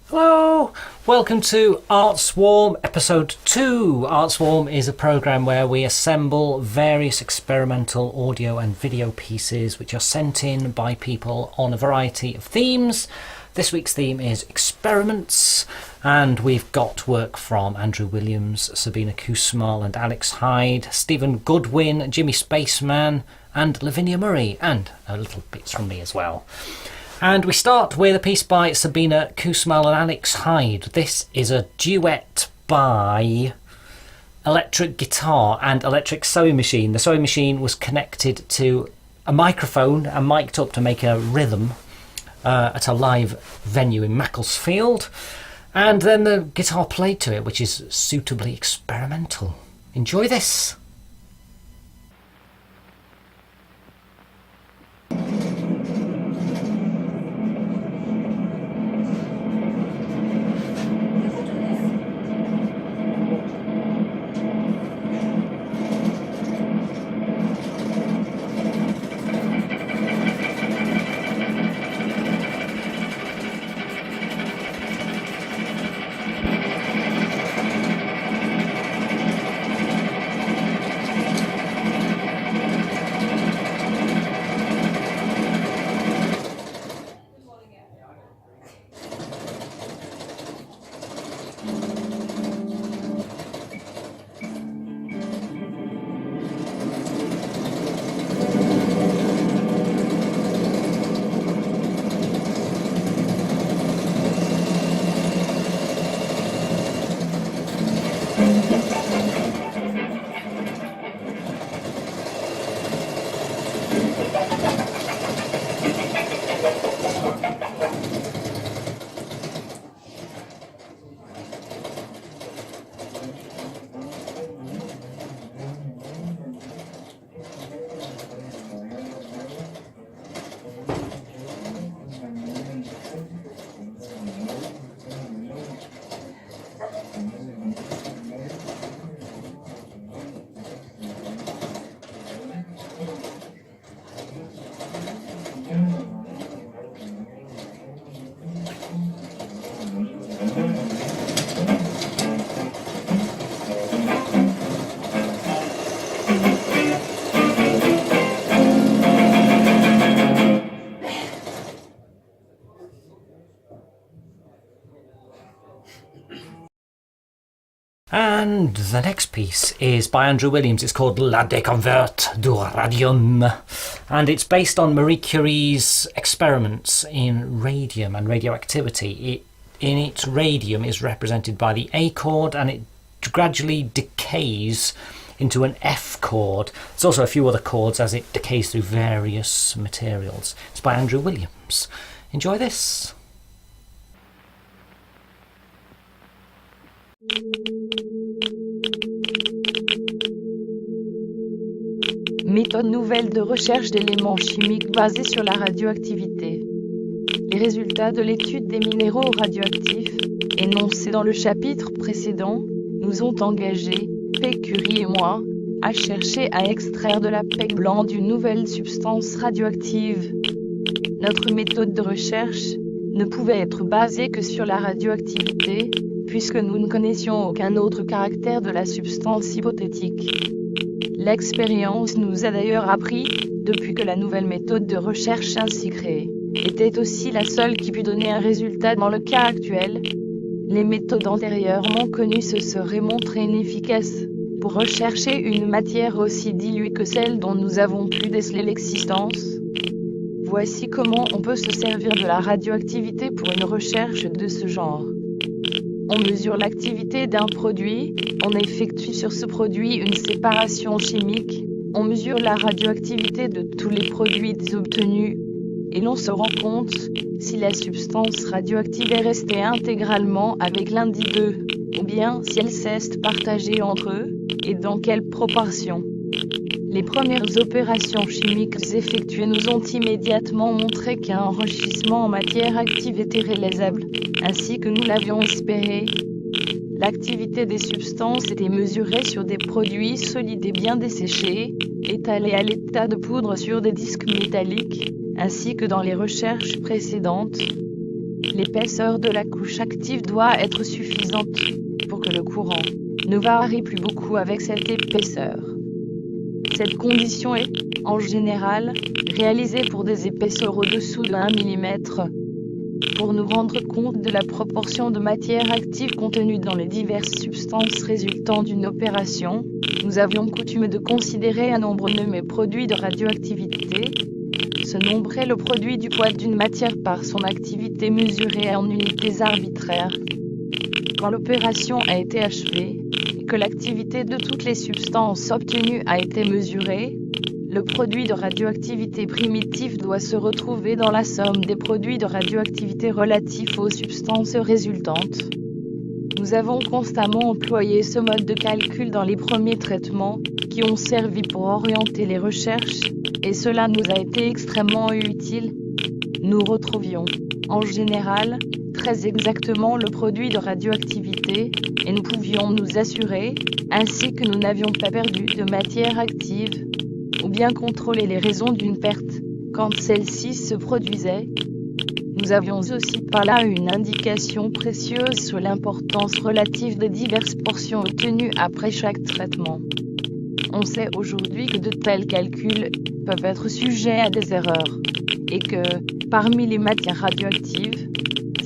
Hello! Welcome to ArtSwarm Episode 2. ArtSwarm is a program where we assemble various experimental audio and video pieces which are sent in by people on a variety of themes. This week's theme is experiments, and we've got work from Andrew Williams, Sabine Kussmaul and Alix Hyde, Stephen Goodwin, Jimmy Spaceman and Lavinia Murray, and a little bits from me as well. And we start with a piece by Sabine Kussmaul and Alix Hyde. This is a duet by electric guitar and electric sewing machine. The sewing machine was connected to a microphone and mic'd up to make a rhythm at a live venue in Macclesfield. And then the guitar played to it, which is suitably experimental. Enjoy this! And the next piece is by Andrew Williams. It's called La Découverte du Radium, and it's based on Marie Curie's experiments in radium and radioactivity. In its radium is represented by the A chord, and it gradually decays into an F chord. There's also a few other chords as it decays through various materials. It's by Andrew Williams. Enjoy this. Méthode nouvelle de recherche d'éléments chimiques basée sur la radioactivité. Les résultats de l'étude des minéraux radioactifs, énoncés dans le chapitre précédent, nous ont engagés, P. Curie et moi, à chercher à extraire de la PEG blanc d'une nouvelle substance radioactive. Notre méthode de recherche ne pouvait être basée que sur la radioactivité, puisque nous ne connaissions aucun autre caractère de la substance hypothétique. L'expérience nous a d'ailleurs appris, depuis que la nouvelle méthode de recherche ainsi créée, était aussi la seule qui put donner un résultat dans le cas actuel. Les méthodes antérieurement connues se seraient montrées inefficaces pour rechercher une matière aussi diluée que celle dont nous avons pu déceler l'existence. Voici comment on peut se servir de la radioactivité pour une recherche de ce genre. On mesure l'activité d'un produit, on effectue sur ce produit une séparation chimique, on mesure la radioactivité de tous les produits obtenus, et l'on se rend compte si la substance radioactive est restée intégralement avec l'un des deux, ou bien si elle s'est partagée entre eux, et dans quelle proportion. Les premières opérations chimiques effectuées nous ont immédiatement montré qu'un enrichissement en matière active était réalisable, ainsi que nous l'avions espéré. L'activité des substances était mesurée sur des produits solides et bien desséchés, étalés à l'état de poudre sur des disques métalliques, ainsi que dans les recherches précédentes. L'épaisseur de la couche active doit être suffisante pour que le courant ne varie plus beaucoup avec cette épaisseur. Cette condition est, en général, réalisée pour des épaisseurs au-dessous de 1 mm. Pour nous rendre compte de la proportion de matière active contenue dans les diverses substances résultant d'une opération, nous avions coutume de considérer un nombre nommé produit de radioactivité. Ce nombre est le produit du poids d'une matière par son activité mesurée en unités arbitraires. Quand l'opération a été achevée, et que l'activité de toutes les substances obtenues a été mesurée, le produit de radioactivité primitif doit se retrouver dans la somme des produits de radioactivité relatifs aux substances résultantes. Nous avons constamment employé ce mode de calcul dans les premiers traitements qui ont servi pour orienter les recherches, et cela nous a été extrêmement utile. Nous retrouvions, en général, très exactement le produit de radioactivité, et nous pouvions nous assurer, ainsi que nous n'avions pas perdu de matière active, ou bien contrôler les raisons d'une perte, quand celle-ci se produisait. Nous avions aussi par là une indication précieuse sur l'importance relative des diverses portions obtenues après chaque traitement. On sait aujourd'hui que de tels calculs peuvent être sujets à des erreurs, et que, parmi les matières radioactives,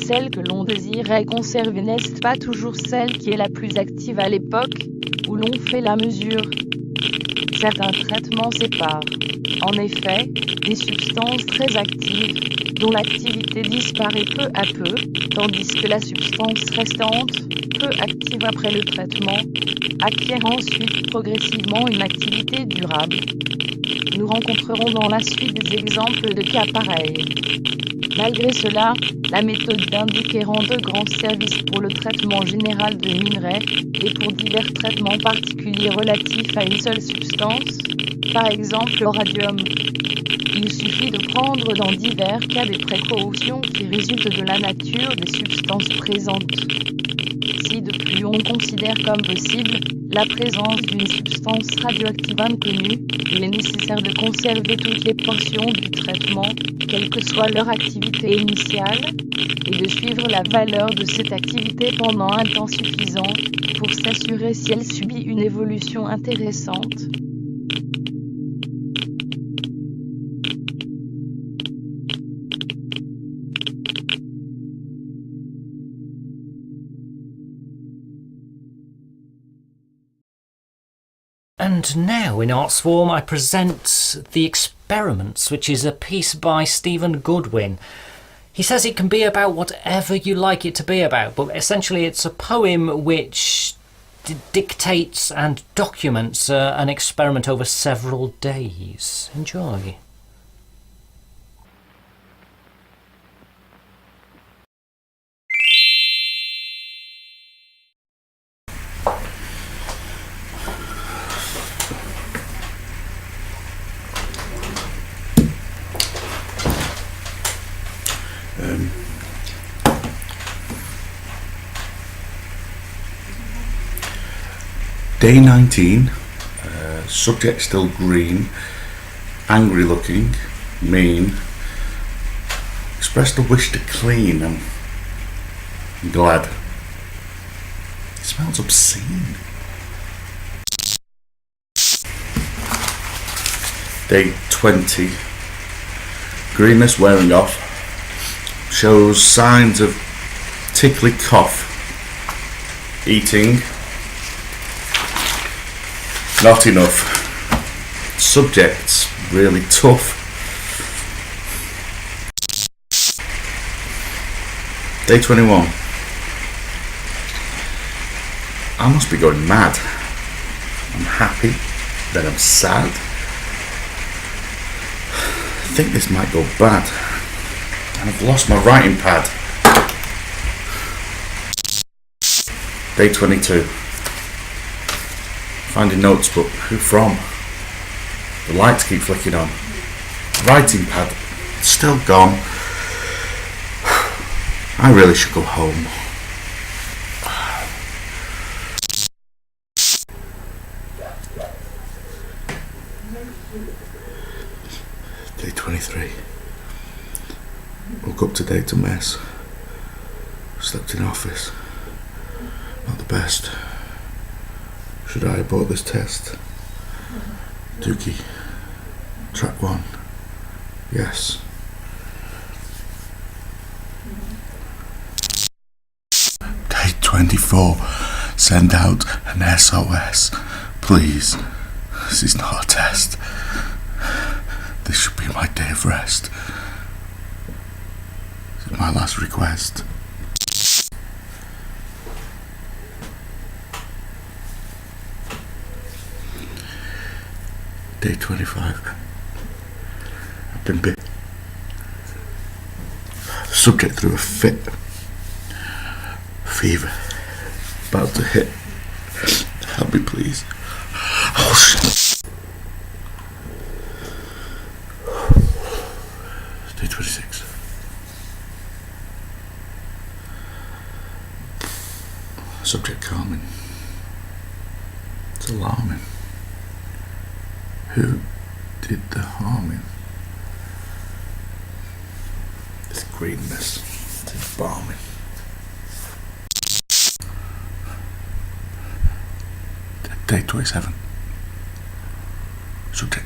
celle que l'on désirait conserver n'est pas toujours celle qui est la plus active à l'époque où l'on fait la mesure. Certains traitements séparent, en effet, des substances très actives, dont l'activité disparaît peu à peu, tandis que la substance restante, peu active après le traitement, acquiert ensuite progressivement une activité durable. Nous rencontrerons dans la suite des exemples de cas pareils. Malgré cela, la méthode d'indiquer rend de grands services pour le traitement général de minerais et pour divers traitements particuliers relatifs à une seule substance, par exemple le radium. Il suffit de prendre dans divers cas des précautions qui résultent de la nature des substances présentes. Si de plus on considère comme possible la présence d'une substance radioactive inconnue, il est nécessaire de conserver toutes les portions du traitement, quelle que soit leur activité initiale, et de suivre la valeur de cette activité pendant un temps suffisant pour s'assurer si elle subit une évolution intéressante. And now in ArtSwarm I present The Experiments, which is a piece by Stephen Goodwin. He says it can be about whatever you like it to be about, but essentially it's a poem which dictates and documents an experiment over several days. Enjoy. Day 19, subject still green, angry looking, mean, expressed a wish to clean. I'm glad. It smells obscene. Day 20, greenness wearing off, shows signs of tickly cough, eating. Not enough. Subject's really tough. Day 21. I must be going mad. I'm happy, then I'm sad. I think this might go bad. And I've lost my writing pad. Day 22. Finding notes, but who from? The lights keep flicking on. Writing pad, still gone. I really should go home. Day 23. Woke up today to mess. Slept in office. Not the best. Should I abort this test? Dookie. Track 1. Yes. Day 24. Send out an SOS. Please. This is not a test. This should be my day of rest. This is my last request. Day 25. I've been bit. The subject threw a fit. Fever. About to hit. Help me, please. Oh, shit. Day 26. Subject calming. It's alarming. Who did the harming? This greenness. It's embalming. Day 27. Subject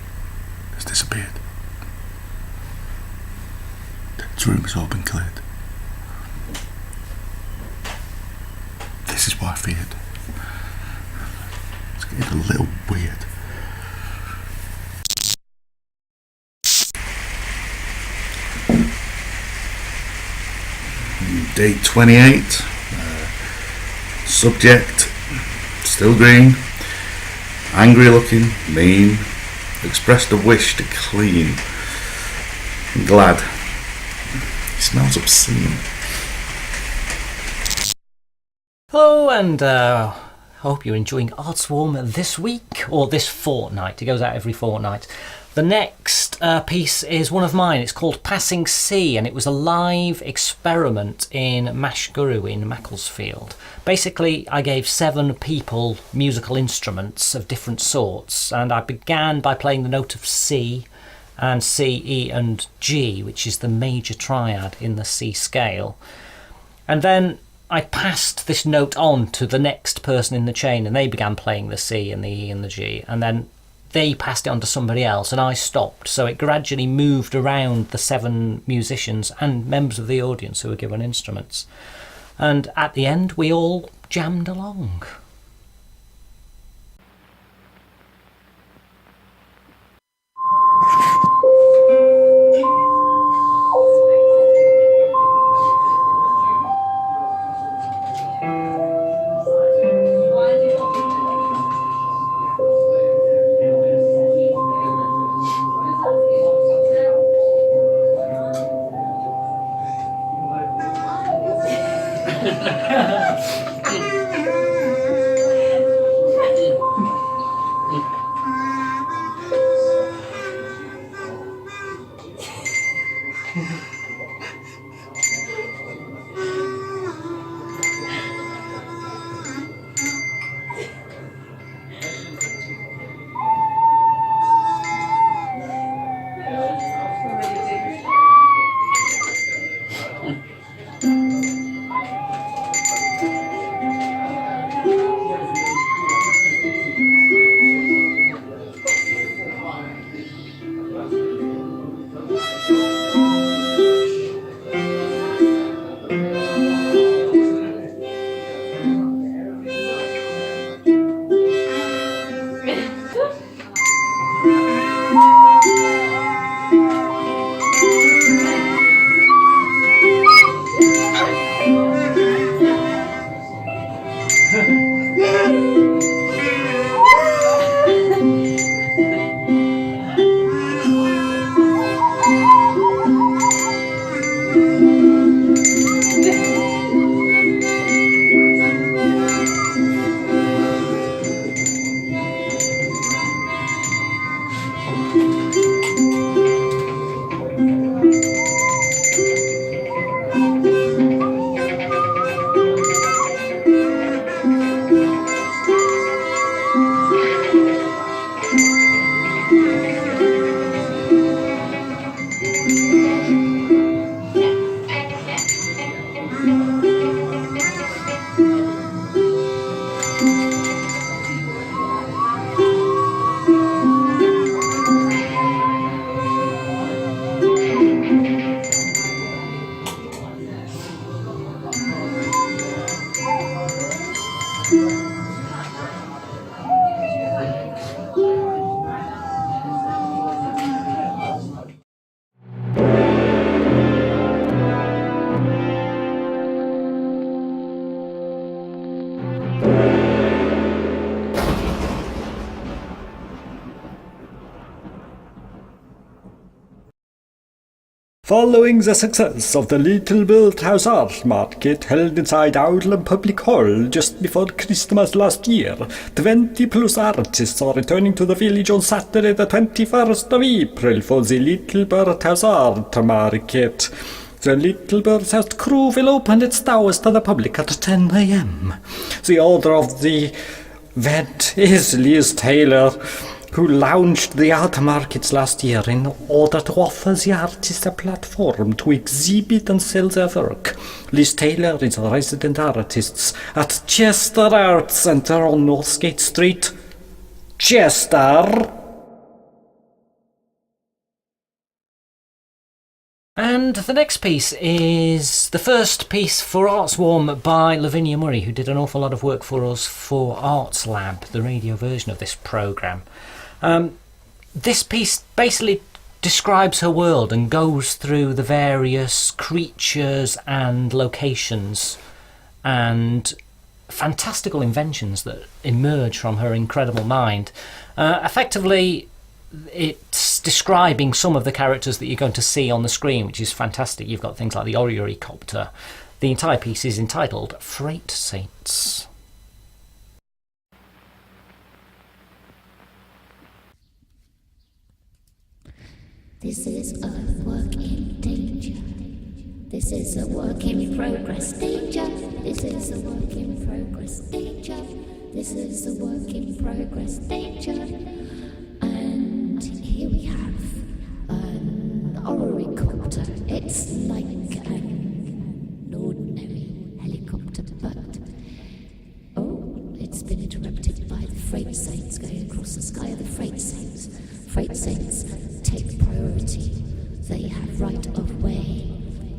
has disappeared. This room has all been cleared. This is what I feared. It's getting a little weird. Day 28. Subject still green. Angry looking, mean, expressed a wish to clean. I'm glad. He smells obscene. Hello, and hope you're enjoying ArtSwarm this week, or this fortnight. It goes out every fortnight. The next piece is one of mine. It's called Passing Sea, and it was a live experiment in Mashguru in Macclesfield. Basically, I gave 7 people musical instruments of different sorts, and I began by playing the note of C, and C, E and G, which is the major triad in the C scale. And then I passed this note on to the next person in the chain, and they began playing the C and the E and the G, and then they passed it on to somebody else, and I stopped. So it gradually moved around the 7 musicians and members of the audience who were given instruments. And at the end, we all jammed along. Following the success of the Little Built House Art Market held inside Outland Public Hall just before Christmas last year, 20 plus artists are returning to the village on Saturday the 21st of April for the Little Built House Art Market. The Little Bird's House crew will open its doors to the public at 10 a.m. The owner of the event is Liz Taylor, who launched the art markets last year in order to offer the artists a platform to exhibit and sell their work. Liz Taylor is a resident artist at Chester Art Centre on Northgate Street. Chester! And the next piece is the first piece for ArtSwarm by Lavinia Murray, who did an awful lot of work for us for Arts Lab, the radio version of this programme. This piece basically describes her world and goes through the various creatures and locations and fantastical inventions that emerge from her incredible mind. Effectively, it's describing some of the characters that you're going to see on the screen, which is fantastic. You've got things like the orrey-copter. The entire piece is entitled Freightsaints. This is a work in danger. This is a work in progress. Danger. This is a work in progress. Danger. This is a work in progress. Danger. And here we have an orrey-copter. It's like an ordinary helicopter, but it's been interrupted by the Freightsaints going across the sky of the Freightsaints. Freightsaints take priority. They have right of way,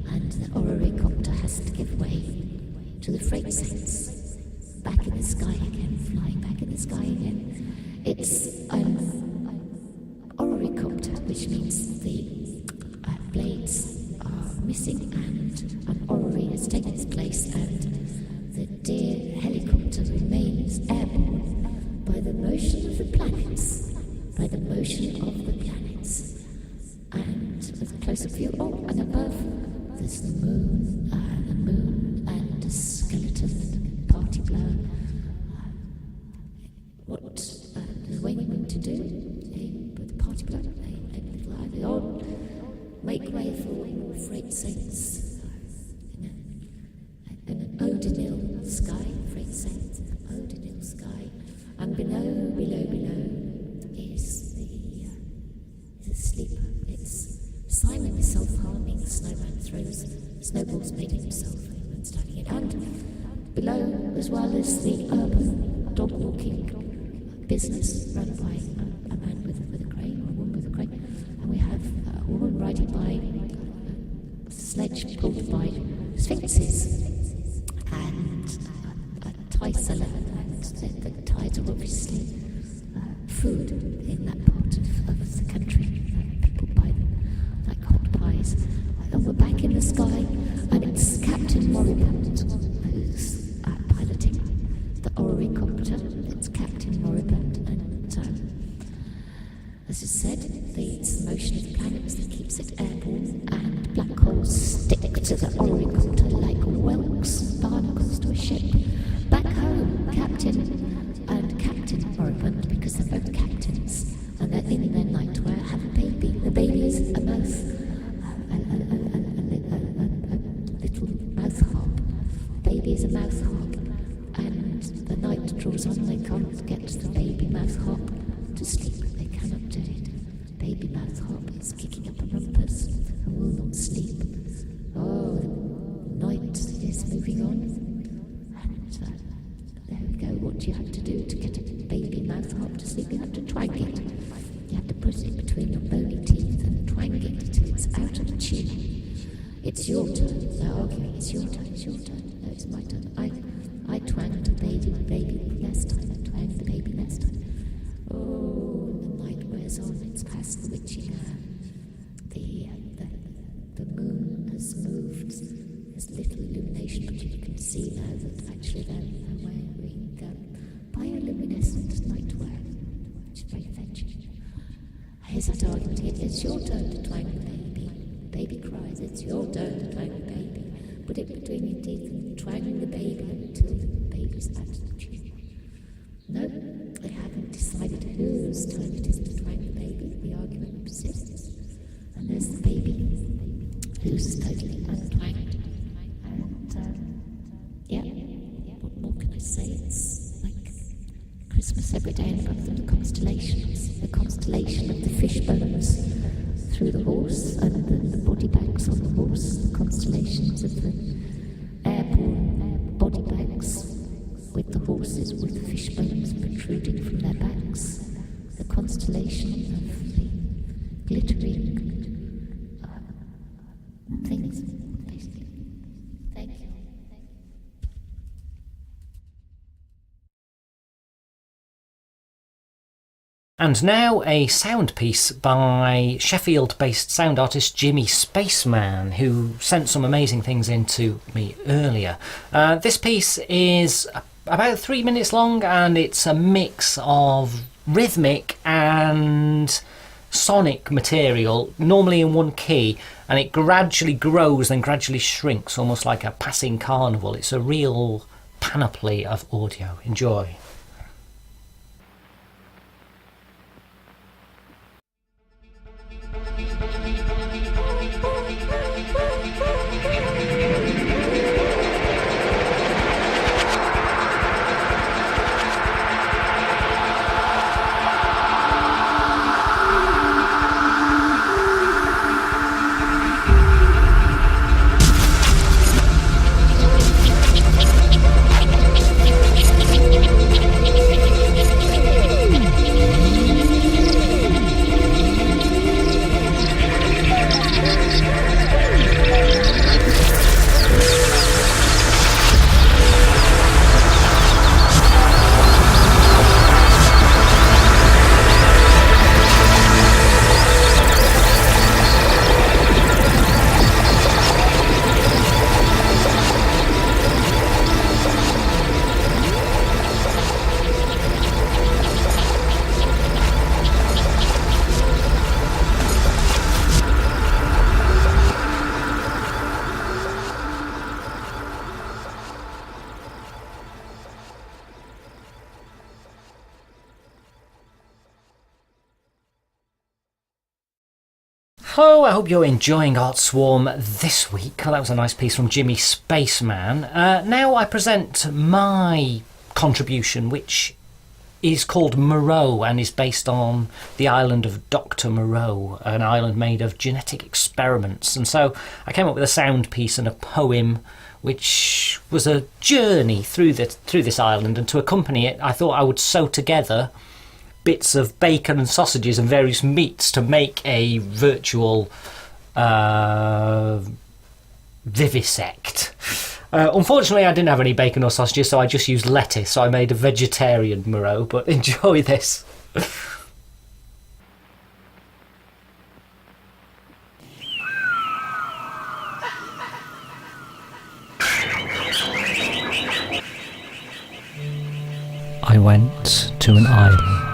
and the orrey-copter has to give way to the Freightsaints. Back in the sky again, flying back in the sky again. It's an orrey-copter, which means the blades are missing and an orrery has taken its place, and the dear helicopter remains airborne by the motion of the planets. By the motion of the planets. And with a closer view, and above, there's the moon and a skeleton party blower. What the waiting to do with the party blower? They all make way for more Freightsaints in an Odinil sky, Freightsaints, Odinil sky, and below is the sleeper. It's Simon the self-harming snowman throws snowballs made himself and starting it. And below, as well as the urban dog-walking business run by a man with a crane, or a woman with a crane. And we have a woman riding by a sledge pulled by sphinxes and a tie seller, and the ties are obviously food in that part of the country. People buy them like hot pies. And we're back in the sky, and it's Captain Moribund who's piloting the orrey-copter. It's Captain Moribund, and as I said, it's the motion of the planets that keeps it airborne, and black holes stick to the orrey-copter like whelks and barnacles to a ship. Back home, Captain Moribund, because they're both captains, and they're in their nightwear, have a baby. The baby is a mouse, a little mouse harp. The baby is a mouse harp, and the night draws on. They can't get the baby mouse harp to sleep. They cannot do it. Baby mouse harp is kicking up a rumpus and will not sleep. The night is moving on, and there we go. What do you have to do to get a baby mouse harp to sleep? You have to twang it. You have to put it between your bony teeth and twang it till it's out of tune. It's your turn. They're arguing. It's your turn. It's your turn. No, it's my turn. I twanged the baby last time. I twanged the baby last time. The night wears on. It's past the witching hour. The moon has moved. There's little illumination, but you can see now that actually they're wearing bioluminescent nightwear, which is very fetching. Here's that argument. It's your turn to twang the baby. The baby cries, it's your turn to twang the baby. Put it between your teeth and twang the baby until the baby's out of the tune. No, they haven't decided whose time it is to twang the baby. The argument persists. And there's the baby, who's totally untwanged. And, yeah, what more can I say? It's like Christmas every day and above them the constellations. The constellation of the fish bones through the horse and the body bags on the horse. The constellations of the airborne body bags with the horses with fish bones protruding from their backs. The constellation of the glittering things, basically. Thank you. And now a sound piece by Sheffield-based sound artist Jimmy Spaceman, who sent some amazing things in to me earlier. This piece is about 3 minutes long, and it's a mix of rhythmic and sonic material, normally in one key, and it gradually grows and gradually shrinks, almost like a passing carnival. It's a real panoply of audio. Enjoy. Hello, I hope you're enjoying ArtSwarm this week. That was a nice piece from Jimmy Spaceman. Now I present my contribution, which is called Moreau and is based on the island of Dr. Moreau, an island made of genetic experiments. And so I came up with a sound piece and a poem which was a journey through this island, and to accompany it I thought I would sew together bits of bacon and sausages and various meats to make a virtual vivisect. Unfortunately I didn't have any bacon or sausages, so I just used lettuce, so I made a vegetarian Moreau, but enjoy this. I went to an island,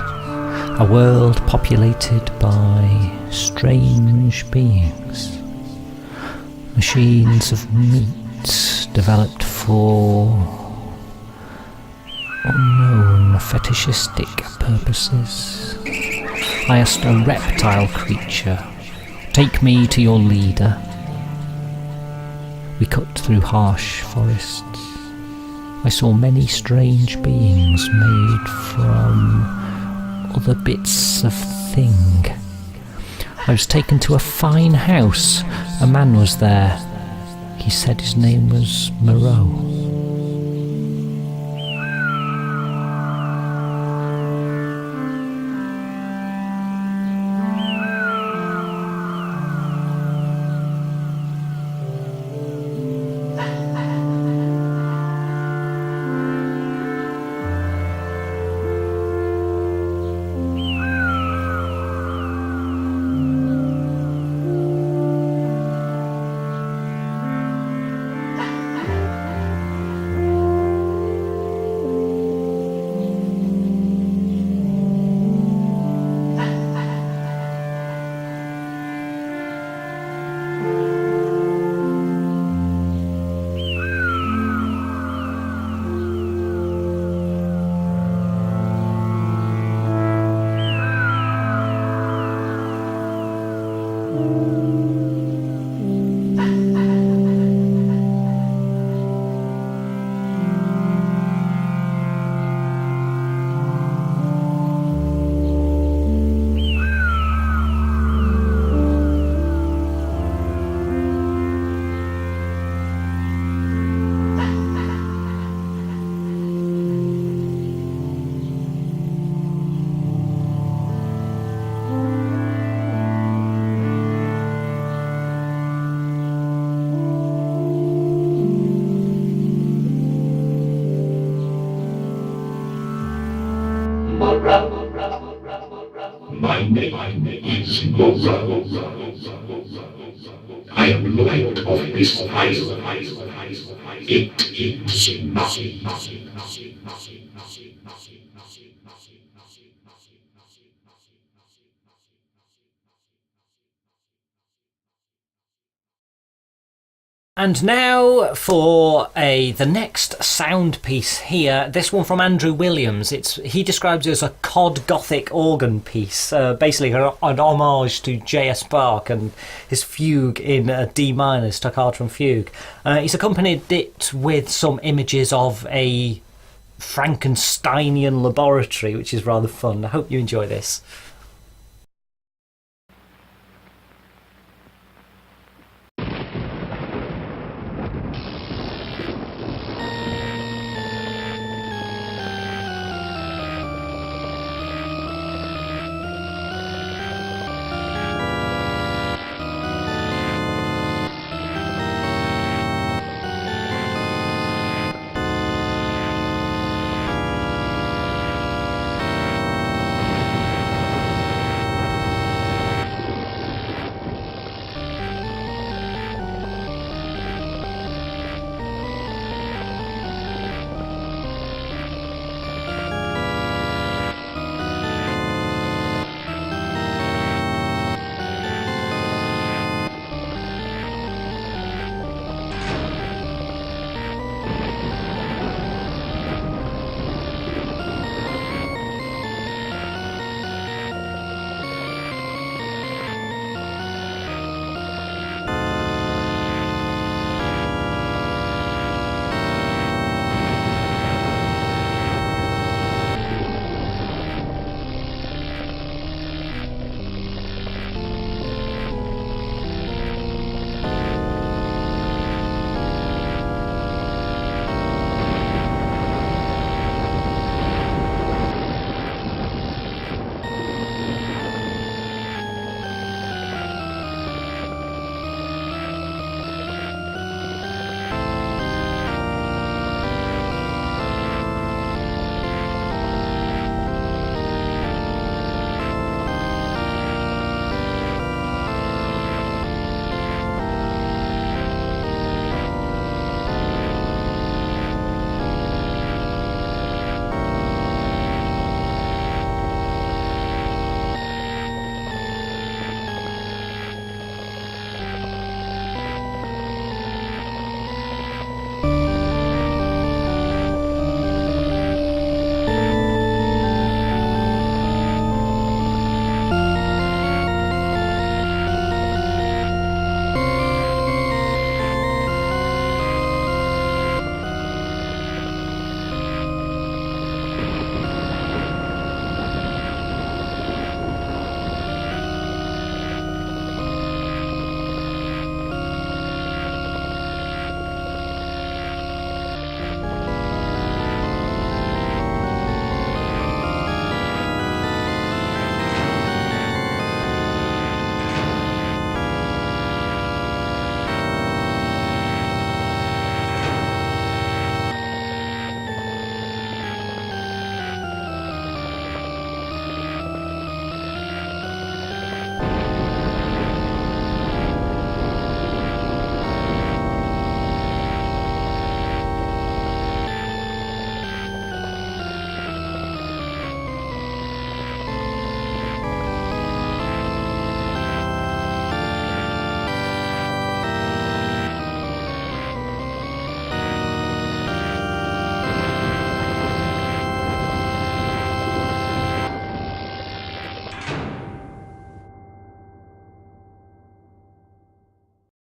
a world populated by strange beings, machines of meat developed for unknown fetishistic purposes. I asked a reptile creature, "Take me to your leader." We cut through harsh forests. I saw many strange beings made from other bits of thing. I was taken to a fine house. A man was there. He said his name was Moreau. My name is Moreau. I am Lord of this island. It is mine. And now for the next sound piece here. This one from Andrew Williams. He describes it as a cod gothic organ piece, basically an homage to J.S. Bach and his fugue in D minor, staccato and fugue. He's accompanied it with some images of a Frankensteinian laboratory, which is rather fun. I hope you enjoy this.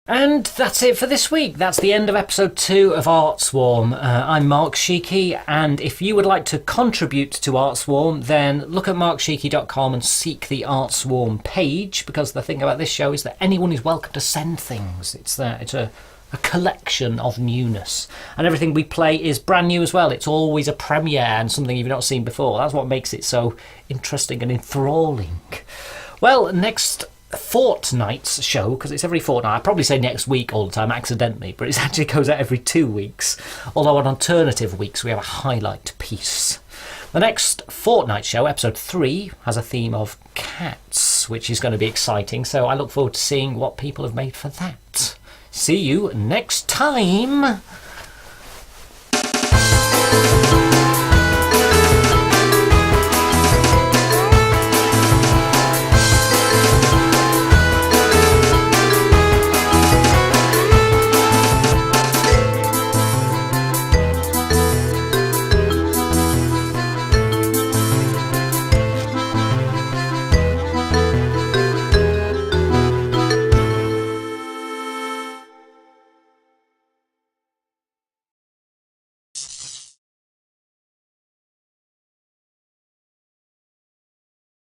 And that's it for this week. That's the end of episode 2 of ArtSwarm. I'm Mark Sheeky, and if you would like to contribute to ArtSwarm, then look at marksheeky.com and seek the ArtSwarm page, because the thing about this show is that anyone is welcome to send things. It's a collection of newness, and everything we play is brand new as well. It's always a premiere and something you've not seen before. That's what makes it so interesting and enthralling. Well, next fortnight's show, because it's every fortnight. I probably say next week all the time accidentally, but it actually goes out every 2 weeks. Although on alternative weeks we have a highlight piece. The next fortnight show, episode 3, has a theme of cats, which is going to be exciting. So I look forward to seeing what people have made for that. See you next time.